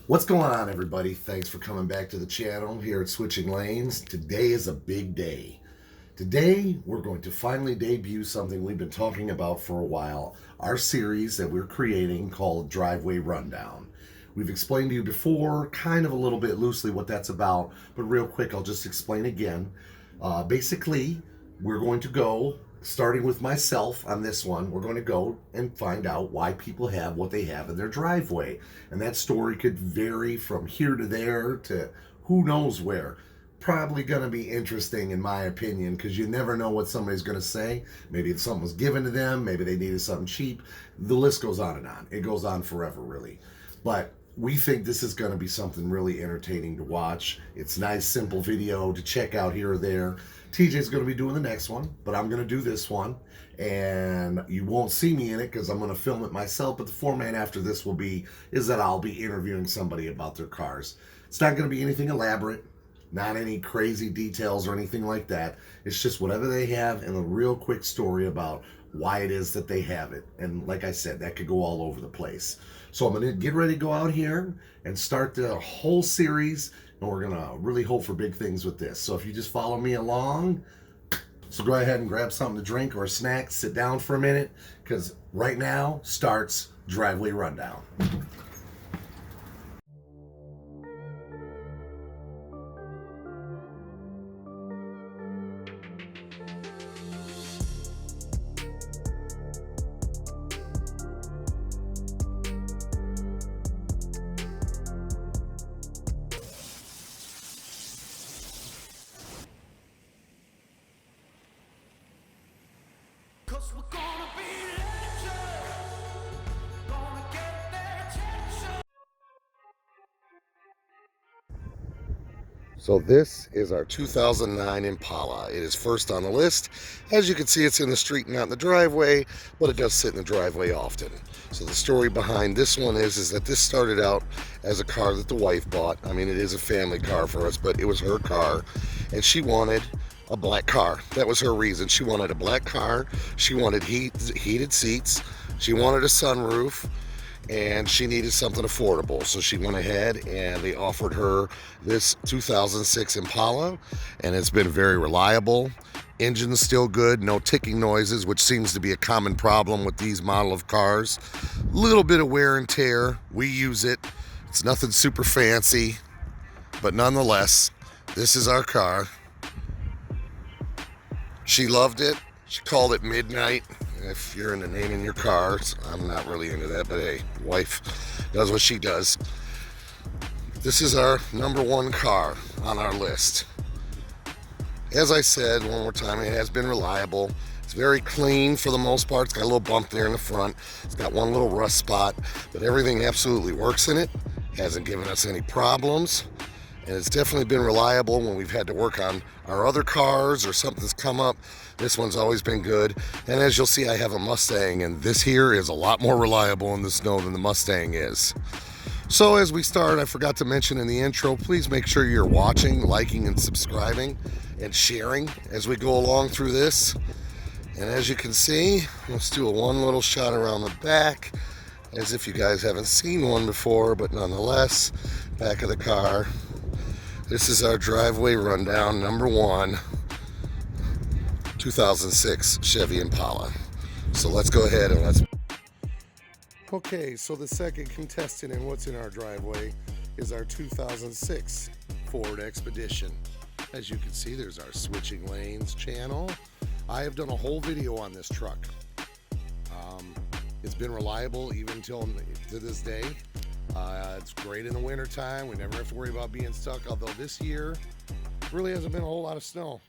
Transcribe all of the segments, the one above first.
What's going on, everybody? Thanks for coming back to the channel here at Switching Lanes. Today is a big day. Today, we're going to finally debut something we've been talking about for a while, our series that we're creating called Driveway Rundown. We've explained to you before, kind of a little bit loosely, what that's about, but real quick, I'll just explain again. Basically, we're going to go, starting with myself on this one, we're going to go and find out why people have what they have in their driveway. And that story could vary from here to there to who knows where. Probably going to be interesting, in my opinion, because you never know what somebody's going to say. Maybe if something was given to them, maybe they needed something cheap. The list goes on and on. It goes on forever, really. But we think this is going to be something really entertaining to watch. It's nice, simple video to check out here or there. TJ's going to be doing the next one, but I'm going to do this one. And you won't see me in it because I'm going to film it myself. But the format after this will be is that I'll be interviewing somebody about their cars. It's not going to be anything elaborate. Not any crazy details or anything like that. It's just whatever they have and a real quick story about why it is that they have it. And like I said, that could go all over the place. So I'm going to get ready to go out here and start the whole series. And we're going to really hope for big things with this. So if you just follow me along, so go ahead and grab something to drink or a snack, sit down for a minute, because right now starts Driveway Rundown. Cause we're gonna be legends, gonna get their attention. So this is our 2009 Impala. It is first on the list. As you can see, it's in the street, not in the driveway, but it does sit in the driveway often. So the story behind this one is that this started out as a car that the wife bought. I mean, it is a family car for us, but it was her car, and she wanted a black car. That was her reason. She wanted a black car. She wanted heated seats. She wanted a sunroof, and she needed something affordable. So she went ahead and they offered her this 2006 Impala, and it's been very reliable. Engine's still good, no ticking noises, which seems to be a common problem with these model of cars. Little bit of wear and tear. We use it. It's nothing super fancy, but nonetheless, this is our car. She loved it. She called it Midnight. If you're into naming your cars, I'm not really into that, but hey, wife does what she does. This is our number one car on our list. As I said one more time, it has been reliable. It's very clean for the most part. It's got a little bump there in the front. It's got one little rust spot, but everything absolutely works in it. Hasn't given us any problems. And it's definitely been reliable when we've had to work on our other cars or something's come up. This one's always been good. And as you'll see, I have a Mustang, and this here is a lot more reliable in the snow than the Mustang is. So as we start, I forgot to mention in the intro, please make sure you're watching, liking, and subscribing, and sharing as we go along through this. And as you can see, let's do one little shot around the back, as if you guys haven't seen one before, but nonetheless, back of the car. This is our driveway rundown, number one, 2006 Chevy Impala. So let's go ahead and let's... Okay, so the second contestant in what's in our driveway is our 2006 Ford Expedition. As you can see, there's our Switching Lanes channel. I have done a whole video on this truck. It's been reliable even to this day. It's great in the winter time. We never have to worry about being stuck, although this year really hasn't been a whole lot of snow,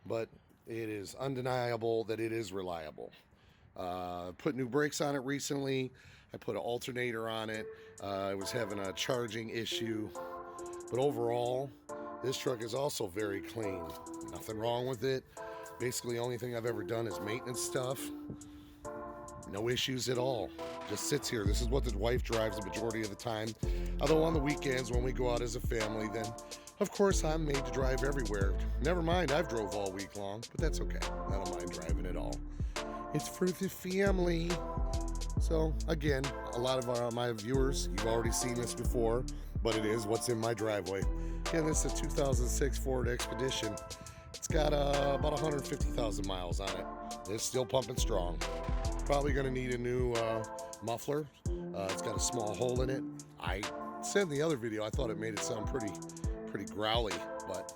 but it is undeniable that it is reliable. Put new brakes on it recently. I put an alternator on it. I was having a charging issue, but overall this truck is also very clean. Nothing wrong with it. Basically the only thing I've ever done is maintenance stuff. No issues at all. Just sits here. This is what the wife drives the majority of the time. Although on the weekends when we go out as a family, then of course I'm made to drive everywhere. Never mind, I've drove all week long, but that's okay. I don't mind driving at all. It's for the family. So again, a lot of my viewers, you've already seen this before, but it is what's in my driveway. Again, this is a 2006 Ford Expedition. It's got about 150,000 miles on it. It's still pumping strong. Probably going to need a new muffler. It's got a small hole in it. I said in the other video I thought it made it sound pretty growly, but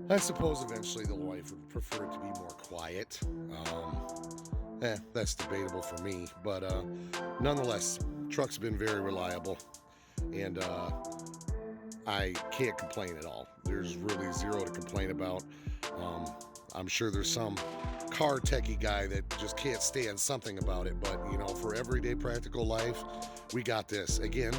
I suppose eventually the wife would prefer it to be more quiet. That's debatable for me, but nonetheless, truck's been very reliable, and I can't complain at all. There's really zero to complain about. I'm sure there's some car techie guy that just can't stand something about it, but you know, for everyday practical life, we got this. Again,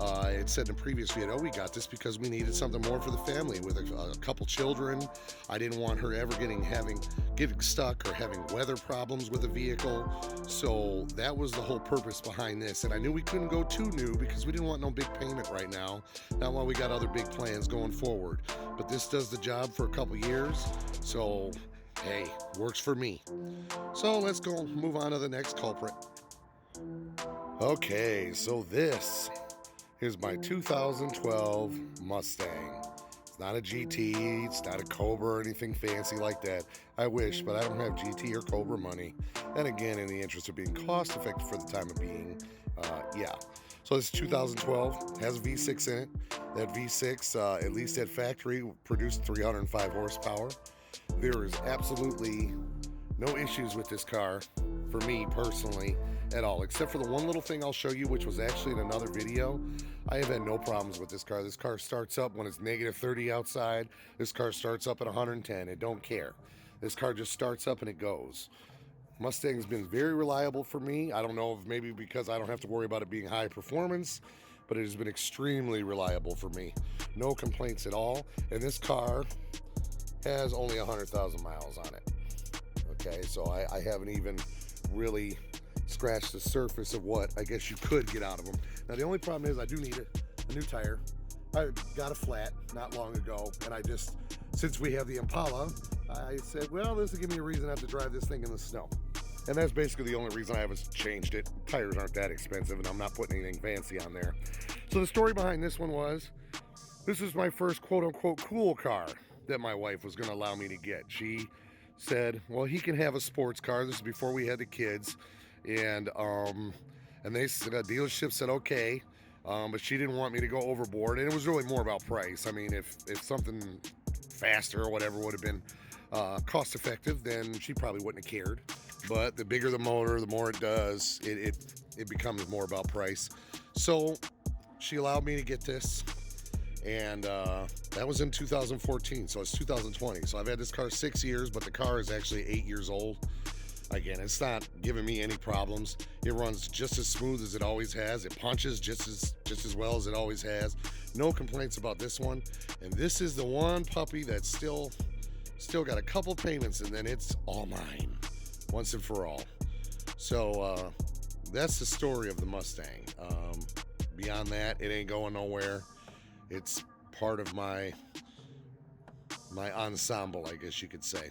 it said in a previous video, we got this because we needed something more for the family with a couple children. I didn't want her ever getting stuck or having weather problems with the vehicle. So that was the whole purpose behind this. And I knew we couldn't go too new because we didn't want no big payment right now. Not while we got other big plans going forward. But this does the job for a couple years. So hey, works for me. So let's go move on to the next culprit. Okay, so this is my 2012 Mustang. It's not a GT, it's not a Cobra or anything fancy like that. I wish, but I don't have GT or Cobra money. And again, in the interest of being cost effective for the time of being, yeah. So this is 2012, has a V6 in it. That V6, at least at factory, produced 305 horsepower. There is absolutely no issues with this car, for me personally, at all, except for the one little thing I'll show you, which was actually in another video. I have had no problems with this car. This car starts up when it's negative 30 outside. This car starts up at 110. It don't care. This car just starts up and it goes. Mustang's been very reliable for me. I don't know if maybe because I don't have to worry about it being high performance, but it has been extremely reliable for me. No complaints at all. And this car has only 100,000 miles on it. Okay, so I haven't even really scratched the surface of what I guess you could get out of them. Now the only problem is I do need a new tire. I got a flat not long ago, and since we have the Impala, I said, well, this will give me a reason not to drive this thing in the snow. And that's basically the only reason I haven't changed it. Tires aren't that expensive, and I'm not putting anything fancy on there. So the story behind this one was, this is my first quote-unquote cool car that my wife was going to allow me to get. She said, well, he can have a sports car. This is before we had the kids. And they said, dealership said, okay. But she didn't want me to go overboard. And it was really more about price. I mean, if something faster or whatever would have been cost effective, then she probably wouldn't have cared. But the bigger the motor, the more it does, it becomes more about price. So she allowed me to get this. And that was in 2014, so it's 2020. So I've had this car 6 years, but the car is actually 8 years old. Again, it's not giving me any problems. It runs just as smooth as it always has. It punches just as well as it always has. No complaints about this one. And this is the one puppy that's still got a couple payments, and then it's all mine, once and for all. So that's the story of the Mustang. Beyond that, it ain't going nowhere. It's part of my ensemble, I guess you could say.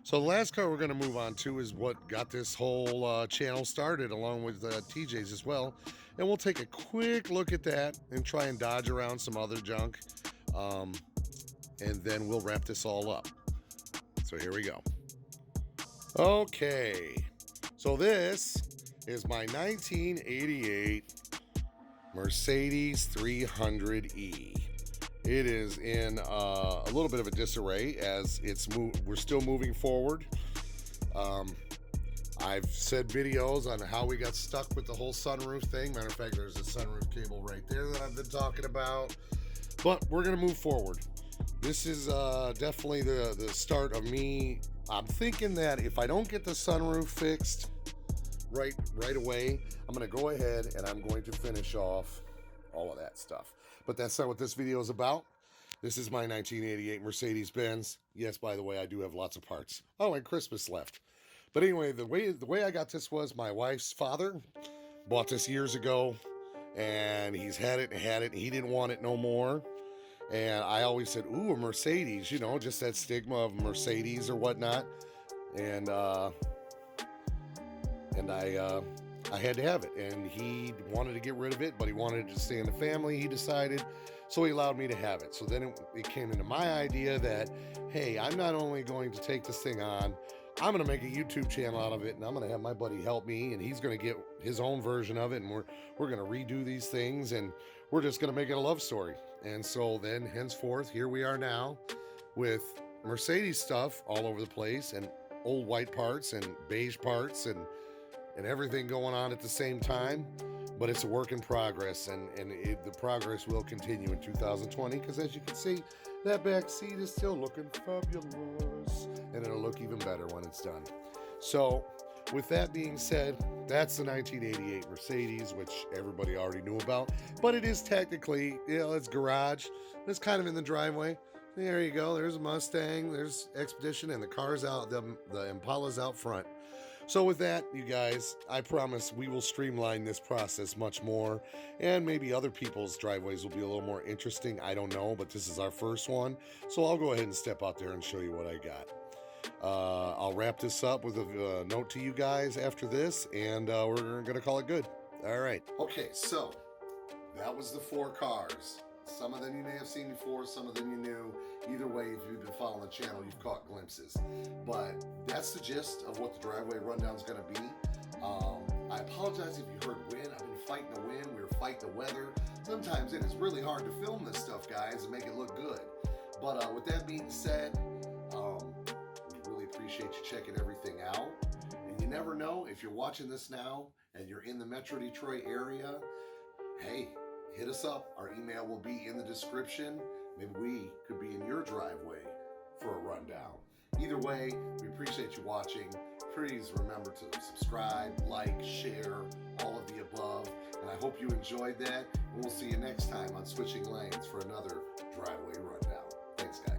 So the last car we're going to move on to is what got this whole channel started, along with TJ's as well. And we'll take a quick look at that and try and dodge around some other junk. And then we'll wrap this all up. So here we go. Okay. So this is my 1988 Mercedes 300E. It is in a little bit of a disarray as we're still moving forward. I've said videos on how we got stuck with the whole sunroof thing. Matter of fact, there's a sunroof cable right there that I've been talking about. But we're going to move forward. This is definitely the start of me. I'm thinking that if I don't get the sunroof fixed right away, I'm going to go ahead and I'm going to finish off all of that stuff. But that's not what this video is about. This is my 1988 Mercedes-Benz. Yes, by the way, I do have lots of parts. Oh, and Christmas left. But anyway, the way I got this was my wife's father bought this years ago, and he's had it, and he didn't want it no more. And I always said, ooh, a Mercedes, you know, just that stigma of Mercedes or whatnot. And I I had to have it. And he wanted to get rid of it, but he wanted it to stay in the family, he decided. So he allowed me to have it. So then it came into my idea that, hey, I'm not only going to take this thing on, I'm going to make a YouTube channel out of it, and I'm going to have my buddy help me, and he's going to get his own version of it, and we're going to redo these things, and we're just going to make it a love story. And so then henceforth, here we are now with Mercedes stuff all over the place, and old white parts and beige parts and everything going on at the same time. But it's a work in progress, and the progress will continue in 2020, because as you can see, that back seat is still looking fabulous, and it'll look even better when it's done. So with that being said, that's the 1988 Mercedes, which everybody already knew about, but it is technically, it's garage. It's kind of in the driveway. There you go. There's a Mustang, there's Expedition, and the car's out, the Impala's out front. So with that, you guys, I promise we will streamline this process much more, and maybe other people's driveways will be a little more interesting. I don't know, but this is our first one, so I'll go ahead and step out there and show you what I got. I'll wrap this up with a note to you guys after this, and we're going to call it good. All right. Okay, so that was the 4 cars. Some of them you may have seen before, some of them you knew. Either way, if you've been following the channel, you've caught glimpses. But that's the gist of what the driveway rundown is going to be. I apologize if you heard wind. I've been fighting the wind. We were fighting the weather. Sometimes it is really hard to film this stuff, guys, and make it look good. But with that being said, we really appreciate you checking everything out. And you never know, if you're watching this now and you're in the Metro Detroit area, hey, hit us up. Our email will be in the description. Maybe we could be in your driveway for a rundown. Either way, we appreciate you watching. Please remember to subscribe, like, share, all of the above. And I hope you enjoyed that. And we'll see you next time on Switching Lanes for another driveway rundown. Thanks, guys.